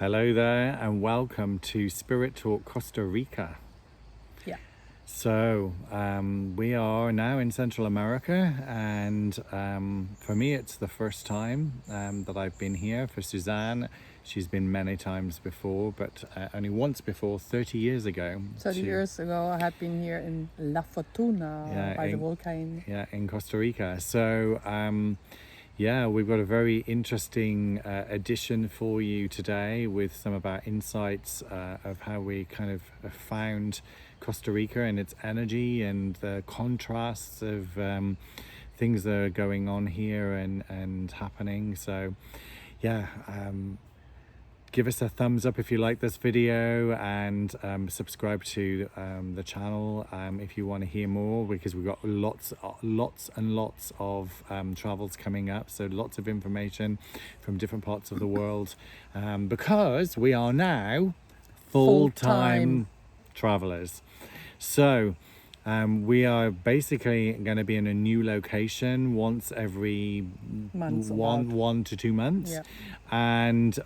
Hello there and welcome to Spirit Talk Costa Rica. Yeah. So we are now in Central America, and for me it's the first time that I've been here. For Suzanne, she's been many times before, but only once before, 30 years ago. 30 years ago, I had been here in La Fortuna by the volcano. Yeah, in Costa Rica. So yeah, we've got a very interesting edition for you today with some of our insights of how we kind of found Costa Rica and its energy and the contrasts of things that are going on here and happening. So yeah, give us a thumbs up if you like this video, and subscribe to the channel if you want to hear more, because we've got lots and lots of travels coming up, so lots of information from different parts of the world, because we are now full-time travelers. So we are basically going to be in a new location once every one to 2 months. Yeah. And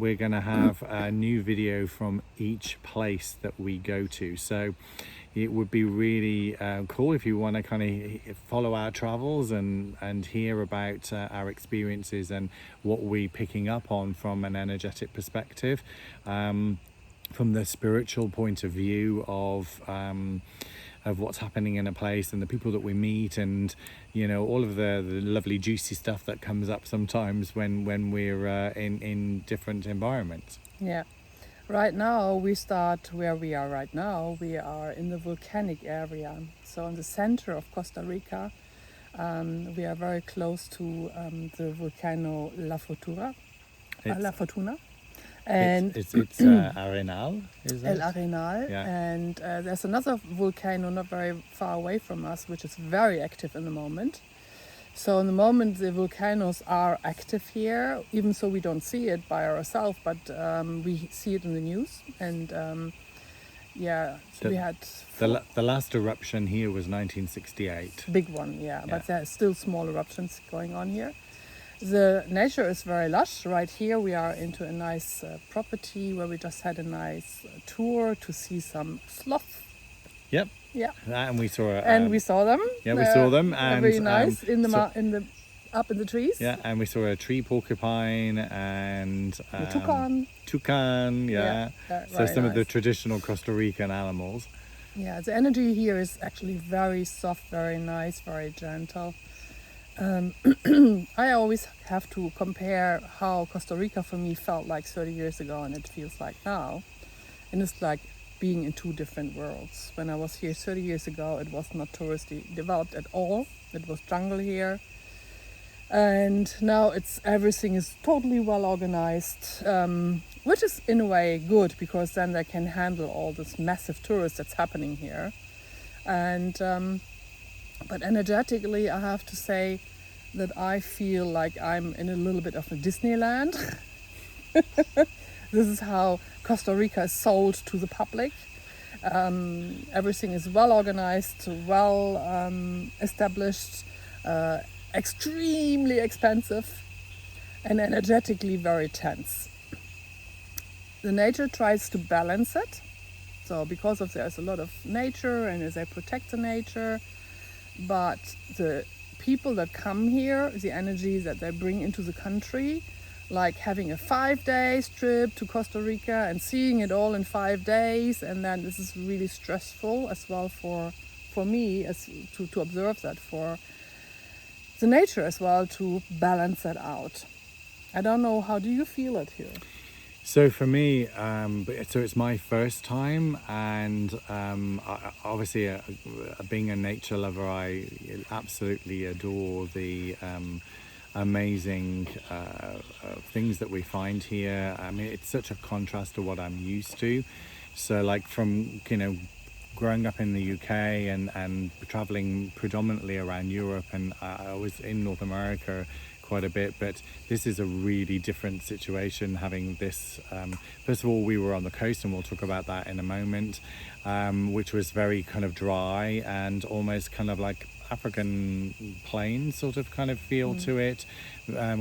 we're going to have a new video from each place that we go to. So it would be really cool if you want to kind of follow our travels and hear about our experiences and what we're picking up on from an energetic perspective, from the spiritual point of view of what's happening in a place and the people that we meet, and you know, all of the lovely juicy stuff that comes up sometimes when we're in different environments. Yeah. Right now we start where we are right now. We are in the volcanic area, so in the center of Costa Rica. We are very close to the volcano La Fortuna. And it's Arenal, is it? El Arenal. Yeah. And there's another volcano not very far away from us, which is very active in the moment. So in the moment the volcanoes are active here, even so we don't see it by ourselves, but we see it in the news. And we had the last eruption here was 1968. Big one, yeah. But there are still small eruptions going on here. The nature is very lush. Right here we are into a nice property where we just had a nice tour to see some sloth. Yep. Yeah. And we saw we saw them. Yeah, we saw them. And very nice up in the trees. Yeah, and we saw a tree porcupine and the toucan. Toucan, yeah. So some of the traditional Costa Rican animals. Yeah, the energy here is actually very soft, very nice, very gentle. I always have to compare how Costa Rica for me felt like 30 years ago and it feels like now. And it's like being in two different worlds. When I was here 30 years ago, it was not touristy developed at all. It was jungle here. And now everything is totally well organized, which is in a way good, because then they can handle all this massive tourists that's happening here. And but energetically, I have to say that I feel like I'm in a little bit of a Disneyland. This is how Costa Rica is sold to the public. Everything is well organized, well established, extremely expensive, and energetically very tense. The nature tries to balance it. So because of there's a lot of nature and they protect the nature, but the people that come here, the energy that they bring into the country, like having a 5-day trip to Costa Rica and seeing it all in 5 days, and then this is really stressful as well for me as to observe that, for the nature as well, to balance that out. I don't know, how do you feel it here? So for me, so it's my first time, and obviously being a nature lover, I absolutely adore the amazing things that we find here. I mean, it's such a contrast to what I'm used to. So like from, you know, growing up in the UK and traveling predominantly around Europe, and I was in North America quite a bit, but this is a really different situation having this. First of all, we were on the coast, and we'll talk about that in a moment, which was very kind of dry and almost kind of like African plain sort of kind of feel to it,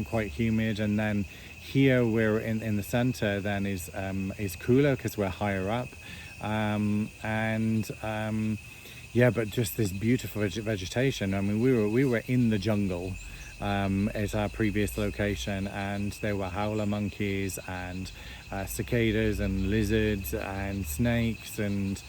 quite humid. And then here we're in the center then is cooler because we're higher up, and yeah, but just this beautiful vegetation. I mean, we were in the jungle at our previous location, and there were howler monkeys and cicadas and lizards and snakes and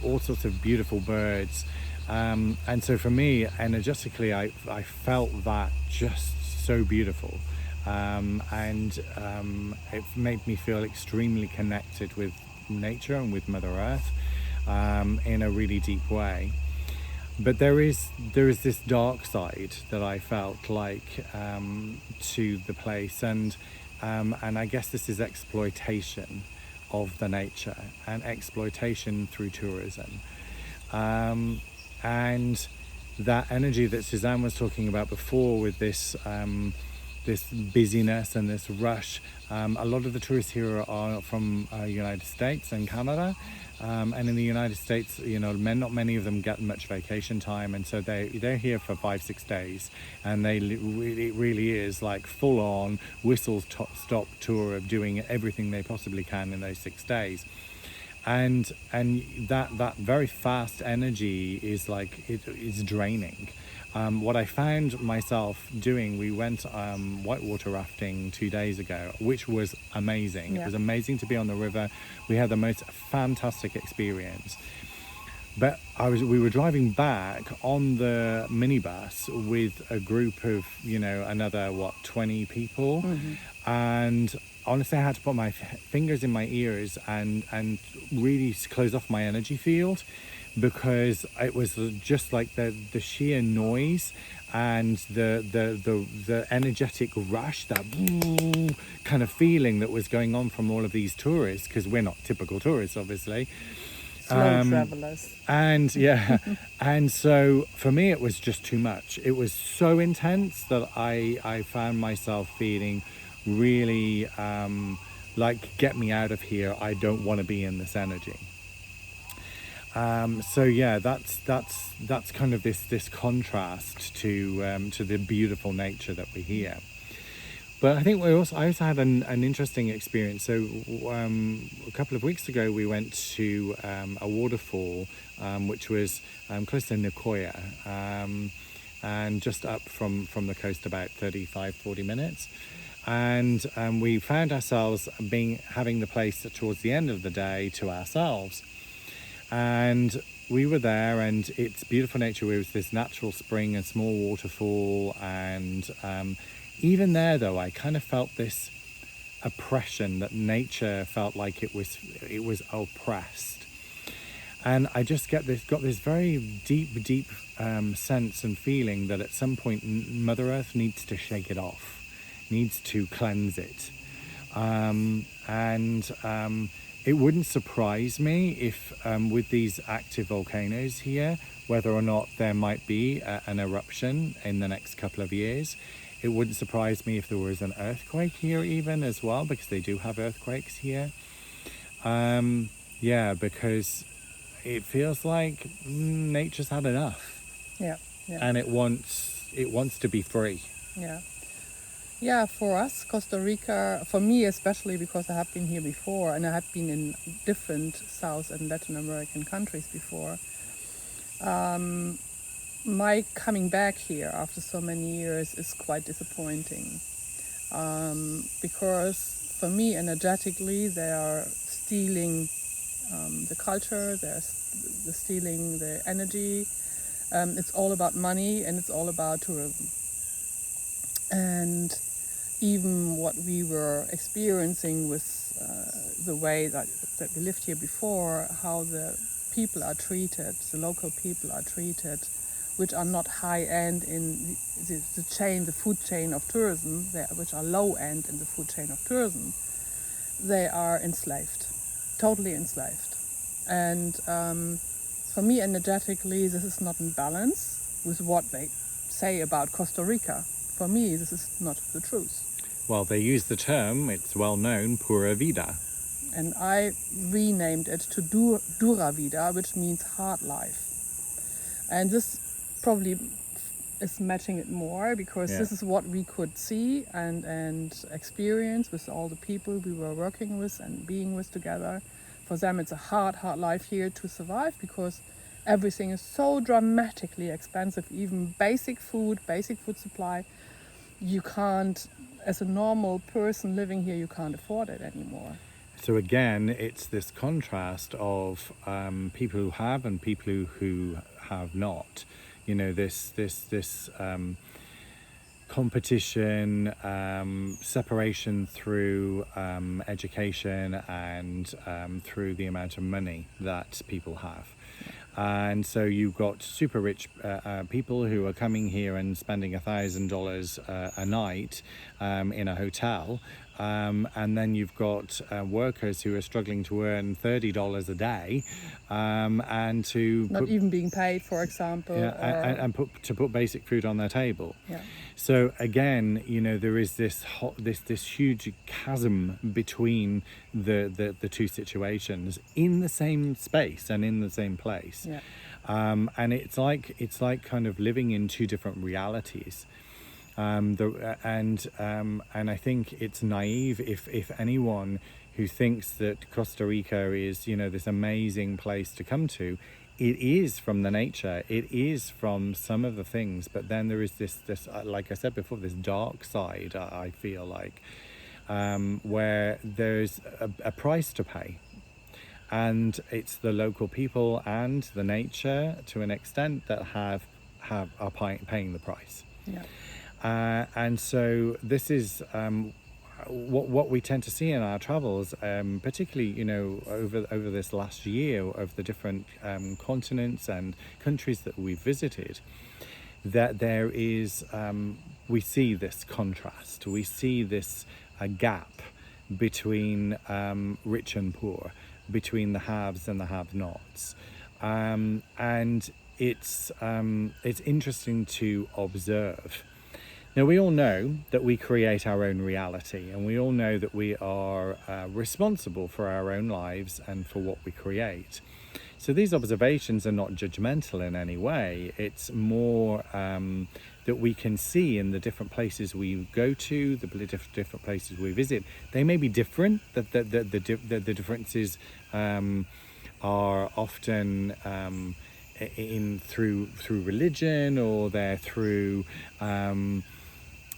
all sorts of beautiful birds. And so for me, energetically, I felt that just so beautiful. And it made me feel extremely connected with nature and with Mother Earth in a really deep way. But there is this dark side that I felt like to the place, and I guess this is exploitation of the nature and exploitation through tourism, and that energy that Suzanne was talking about before with this this busyness and this rush. A lot of the tourists here are from United States and Canada, and in the United States, you know, not many of them get much vacation time, and so they're here for 5-6 days, and it really is like full on whistle stop tour of doing everything they possibly can in those 6 days. And that very fast energy is like it's draining. What I found myself doing, we went whitewater rafting 2 days ago, which was amazing. Yeah. It was amazing to be on the river. We had the most fantastic experience. But we were driving back on the minibus with a group of, you know, another 20 people, and honestly, I had to put my fingers in my ears and really close off my energy field, because it was just like the sheer noise and the energetic rush, that kind of feeling that was going on from all of these tourists, because we're not typical tourists, obviously. Slow travelers. And yeah, and so for me it was just too much. It was so intense that I found myself feeling really like, get me out of here, I don't want to be in this energy. So yeah, that's kind of this contrast to the beautiful nature that we hear. But I think I also had an interesting experience. So a couple of weeks ago, we went to a waterfall, which was close to Nicoya, and just up from the coast about 35-40 minutes. And we found ourselves having the place towards the end of the day to ourselves. And we were there, and it's beautiful nature. There was this natural spring and small waterfall, and even there, though, I kind of felt this oppression, that nature felt like it was oppressed. And I just got this very deep sense and feeling that at some point Mother Earth needs to shake it off, needs to cleanse it. It wouldn't surprise me if with these active volcanoes here, whether or not there might be an eruption in the next couple of years. It wouldn't surprise me if there was an earthquake here even as well, because they do have earthquakes here. Yeah, because it feels like nature's had enough. Yeah. And it wants to be free. Yeah, for us, Costa Rica, for me especially, because I have been here before, and I have been in different South and Latin American countries before. My coming back here after so many years is quite disappointing, because for me, energetically, they are stealing the culture, they're stealing the energy. It's all about money, and it's all about tourism. And even what we were experiencing with the way that we lived here before, how the people are treated, the local people are treated, which are not high-end in the food chain of tourism, which are low-end in the food chain of tourism, they are enslaved, totally enslaved. And for me, energetically, this is not in balance with what they say about Costa Rica. For me, this is not the truth. Well, they use the term, it's well known, pura vida. And I renamed it to Dura Vida, which means hard life. And this probably is matching it more, because Yeah. this is what we could see and experience with all the people we were working with and being with together. For them, it's a hard life here to survive, because everything is so dramatically expensive. Even basic food supply, you can't, as a normal person living here, you can't afford it anymore. So again, it's this contrast of people who have and people who have not. You know, this competition, separation through education and through the amount of money that people have. And so you've got super rich people who are coming here and spending $1,000 a night in a hotel, and then you've got workers who are struggling to earn $30 a day, and to Not even being paid, for example. yeah, and put basic food on their table. Yeah. So again, you know, there is this huge chasm between the two situations in the same space and in the same place. Yeah. And it's like kind of living in two different realities. And I think it's naive if anyone who thinks that Costa Rica is, you know, this amazing place to come to. It is from the nature, it is from some of the things, but then there is this like I said before, this dark side, I feel like, where there's a price to pay. And it's the local people and the nature, to an extent, that are paying the price. Yeah. And so this is what we tend to see in our travels, particularly, you know, over this last year, of the different continents and countries that we've visited, that there is, we see this contrast, we see this gap between rich and poor, between the haves and the have-nots, and it's interesting to observe. Now, we all know that we create our own reality, and we all know that we are responsible for our own lives and for what we create. So these observations are not judgmental in any way. It's more that we can see in the different places we go to, the different places we visit. They may be different. The differences are often through religion, or they're through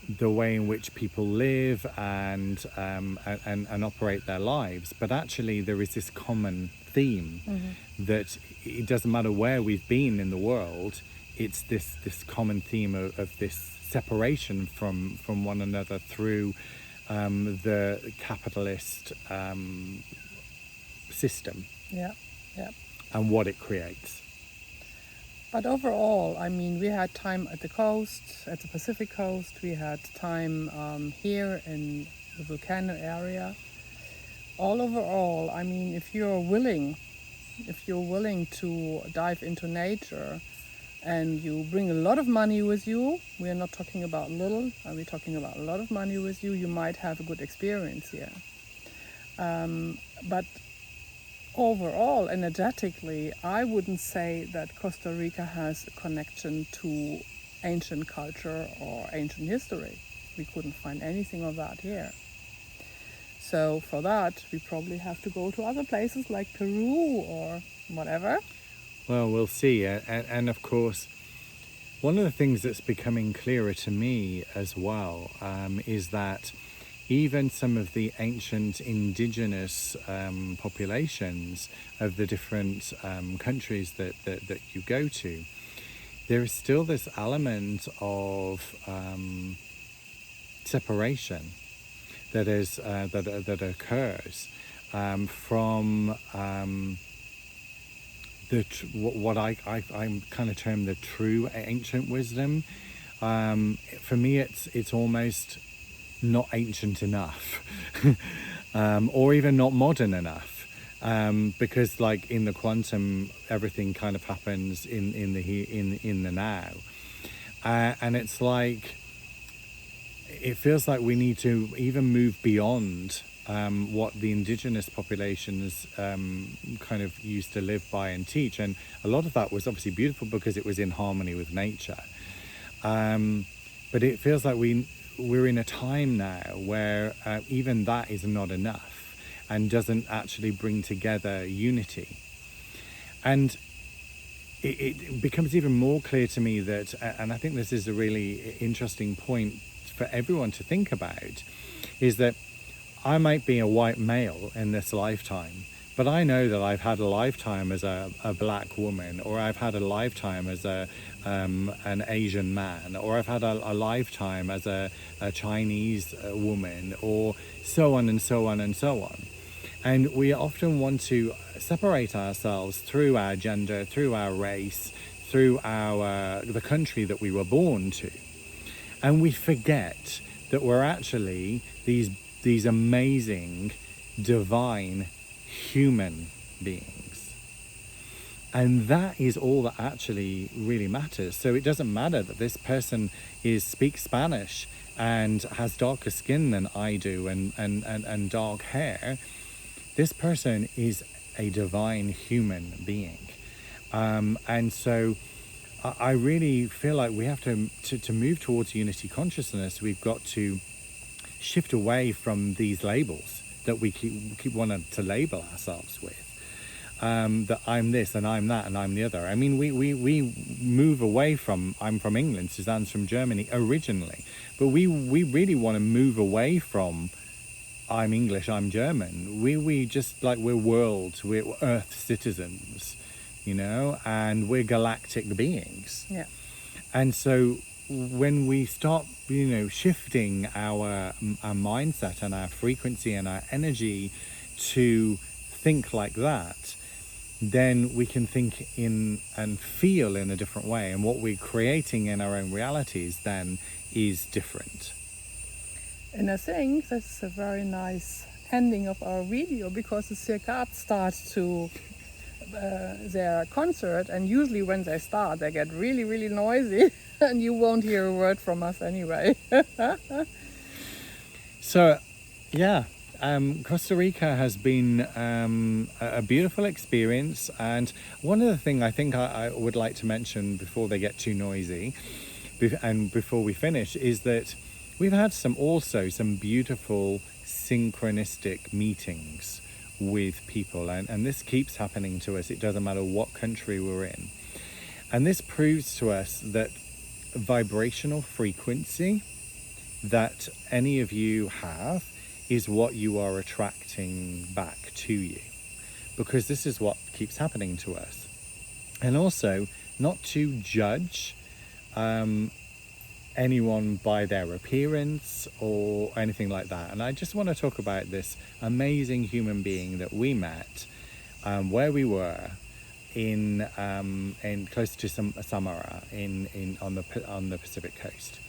the way in which people live and operate their lives. But actually, there is this common theme, that it doesn't matter where we've been in the world. It's this common theme of this separation from one another through the capitalist system. Yeah. And what it creates. But overall, I mean, we had time at the coast, at the Pacific coast. We had time here in the volcano area. Overall, I mean, if you're willing to dive into nature, and you bring a lot of money with you, we are not talking about little, we're talking about a lot of money with you, you might have a good experience here. But overall, energetically, I wouldn't say that Costa Rica has a connection to ancient culture or ancient history. We couldn't find anything of that here. So for that, we probably have to go to other places like Peru or whatever. Well, we'll see. And of course, one of the things that's becoming clearer to me as well is that even some of the ancient indigenous populations of the different countries that you go to, there is still this element of separation that occurs from what I kind of term the true ancient wisdom. For me, it's almost not ancient enough, or even not modern enough, because like in the quantum, everything kind of happens in the now, and it's like it feels like we need to even move beyond what the indigenous populations kind of used to live by and teach. And a lot of that was obviously beautiful because it was in harmony with nature. But it feels like we're in a time now where even that is not enough and doesn't actually bring together unity. And it becomes even more clear to me that, and I think this is a really interesting point for everyone to think about, is that I might be a white male in this lifetime, but I know that I've had a lifetime as a black woman, or I've had a lifetime as an Asian man, or I've had a lifetime as a Chinese woman, or so on and so on and so on. And we often want to separate ourselves through our gender, through our race, through the country that we were born to. And we forget that we're actually these amazing, divine human beings. And that is all that actually really matters. So it doesn't matter that this person speaks Spanish and has darker skin than I do and dark hair. This person is a divine human being. And so I really feel like we have to move towards unity consciousness. We've got to shift away from these labels that we keep wanting to label ourselves with. That I'm this and I'm that and I'm the other. I mean, we move away from, I'm from England, Suzanne's from Germany originally, but we really want to move away from I'm English, I'm German. We just like we're Earth citizens, and we're galactic beings. Yeah. And so when we start, shifting our mindset and our frequency and our energy to think like that, then we can think in and feel in a different way. And what we're creating in our own realities then is different. And I think that's a very nice ending of our video, because the Circades start to their concert, and usually when they start they get really, really noisy and you won't hear a word from us anyway. So, yeah, Costa Rica has been a beautiful experience. And one of the things I think I would like to mention before they get too noisy and before we finish is that we've had some beautiful synchronistic meetings with people, and this keeps happening to us. It doesn't matter what country we're in. And this proves to us that vibrational frequency that any of you have is what you are attracting back to you, because this is what keeps happening to us. And also, not to judge anyone by their appearance or anything like that. And I just want to talk about this amazing human being that we met where we were in close to Samara on the Pacific coast.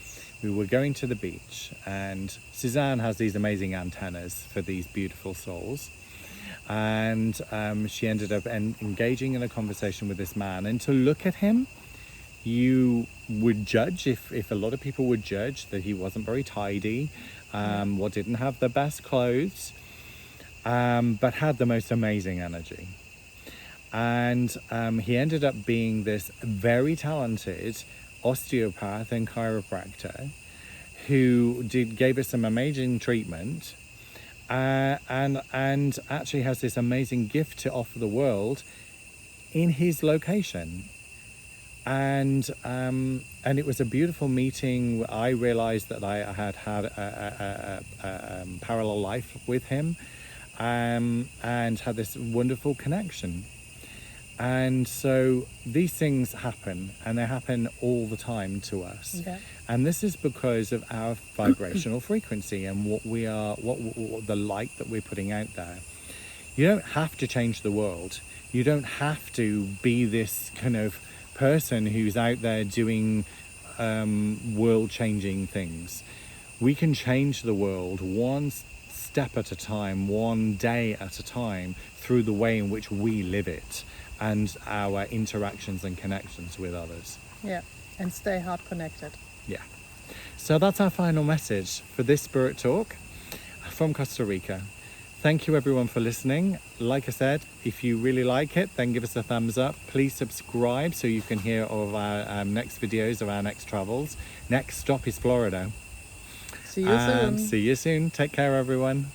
We were going to the beach, and Suzanne has these amazing antennas for these beautiful souls, and she ended up engaging in a conversation with this man. And to look at him, you would judge, if a lot of people would judge, that he wasn't very tidy, or didn't have the best clothes, but had the most amazing energy. And he ended up being this very talented osteopath and chiropractor who gave us some amazing treatment, and actually has this amazing gift to offer the world in his location. And it was a beautiful meeting. I realized that I had a parallel life with him, and had this wonderful connection. And so these things happen, and they happen all the time to us. Yeah. And this is because of our vibrational frequency and what the light that we're putting out there. You don't have to change the world. You don't have to be this kind of person who's out there doing world-changing things. We can change the world one step at a time, one day at a time, through the way in which we live it and our interactions and connections with others. Yeah, and stay heart connected. Yeah. So that's our final message for this Spirit Talk from Costa Rica. Thank you everyone for listening. Like I said, if you really like it, then give us a thumbs up. Please subscribe so you can hear all of our next videos of our next travels. Next stop is Florida. See you soon. See you soon. Take care, everyone.